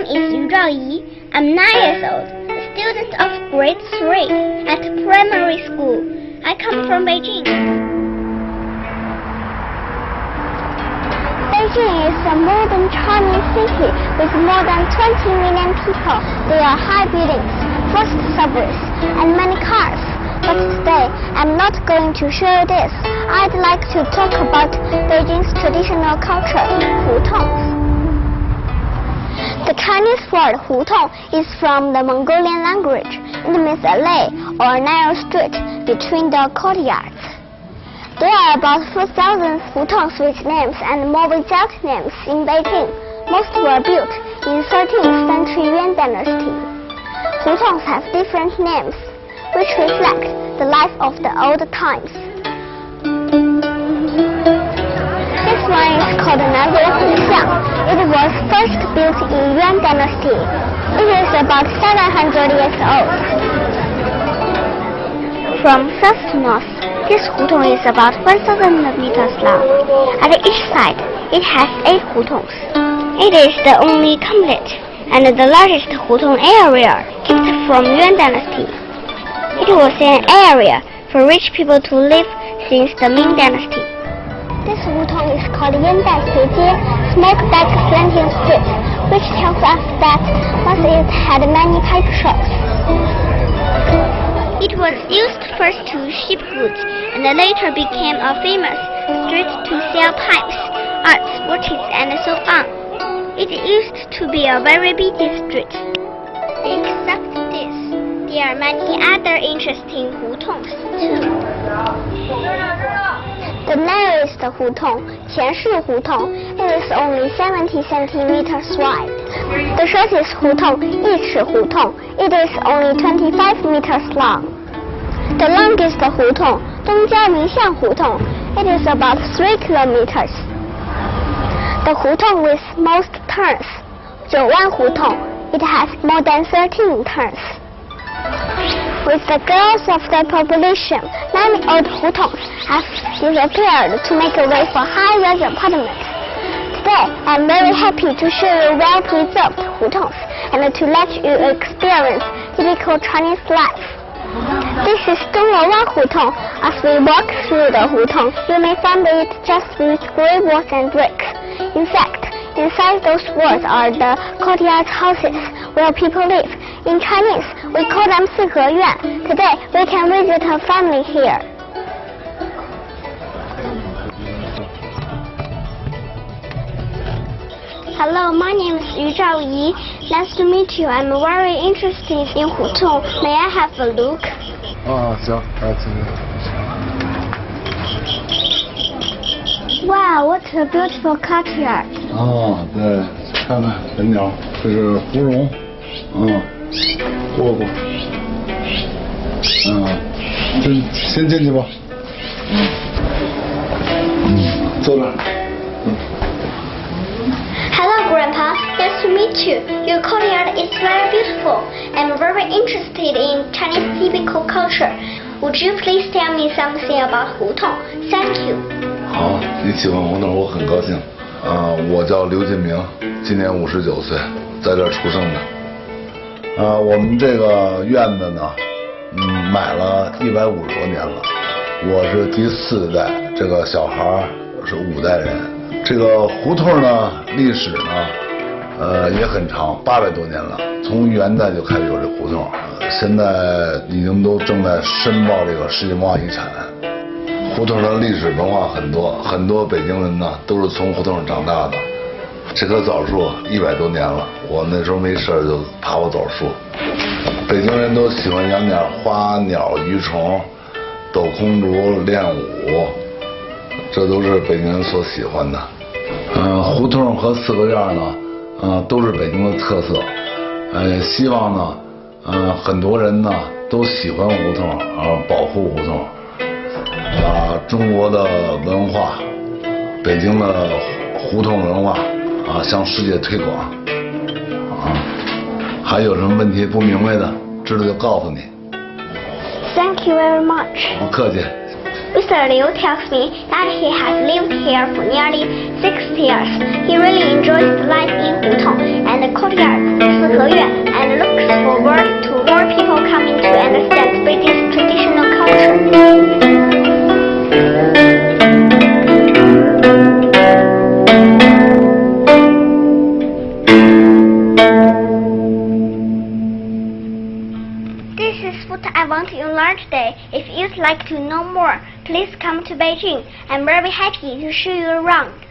name is Yu Zhaoyi. I'm 9 years old, a student of grade 3 at primary school. I come from Beijing. Beijing is a modern Chinese city with more than 20 million people. There are high buildings, fast subways, and many cars. But today, I'm not going to show you this. I'd like to talk about Beijing's traditional culture, hutongs. The Chinese word hutong is from the Mongolian language. It means a lane or a narrow street between the courtyards. There are about 4,000 hutongs with names and more without names in Beijing. Most were built in 13th century Yuan dynasty. Hutongs have different names, which reflect the life of the old times. This one is called Huxiang. It was first built in Yuan dynasty. It is about 700 years old. From south to north, this hutong is about 1,000 meters long. At each side, it has 8 hutongs. It is the only complete and the largest hutong area kept from Yuan dynasty. It was an area for rich people to live since the Ming dynasty. This hutong is called Yandan Jie, smoke back slanting street, which tells us that once it had many pipe shops. It was used first to ship goods and later became a famous street to sell pipes, arts, watches, and so on. It used to be a very busy street. Except this, there are many other interesting hutongs too. The narrowest hutong, Qianshi Hutong, it is only 70 centimeters wide. The shortest hutong, Yichi Hutong, it is only 25 meters long. The longest hutong, Dongjiao Mingxiang Hutong, it is about 3 kilometers. The hutong with most turns, Zhouwan Hutong, it has more than 13 turns. With the growth of the population, many old hutongs have disappeared to make way for high-rise apartments. Today, I'm very happy to show you well-preserved hutongs and to let you experience typical Chinese life. This is Dongluowan Hutong. As we walk through the hutong, you may find it just with grey walls and bricks. In fact, inside those walls are the courtyard houses where people live. In Chinese, we call them Siheyuan. Today, we can visit a family here. Hello, my name is Yu Zhaoyi. Nice to meet you. I'm very interested in hutong. May I have a look? 行，来，请。 Wow, what a beautiful courtyard. 对，看看人鸟，这是芙蓉，蝈蝈，先进去吧，坐这儿。Hello, Grandpa. Nice to meet you. Your courtyard is very beautiful. I'm very interested in Chinese typical culture. Would you please tell me something about hutong? Thank you. 好，你喜欢胡同，我很高兴。我叫刘金明，今年59岁，在这儿出生的。我们这个院子呢，买了150多年了。我是第4代，这个小孩是5代人。这个胡同呢，历史呢，也很长，800多年了。从元代就开始有这胡同，现在已经都正在申报这个世界文化遗产。 胡同的历史文化很多，很多北京人呢都是从胡同上长大的。这棵枣树100多年了，我那时候没事就爬过枣树。北京人都喜欢养点花鸟鱼虫，斗空竹、练武，这都是北京人所喜欢的。胡同和四合院呢，都是北京的特色。希望呢，很多人呢都喜欢胡同，保护胡同。 把中国的文化，北京的胡同文化向世界推广。还有什么问题不明白的，知道就告诉你。Thank you very much. 不客气。Mr. Liu tells me that he has lived here for nearly 6 years. He really enjoys the life in Hutong and the courtyard, 四合院, and looks forward to more people coming to understand Beijing's traditional culture. This is what I want you to learn today. If you'd like to know more, please come to Beijing. I'm very happy to show you around.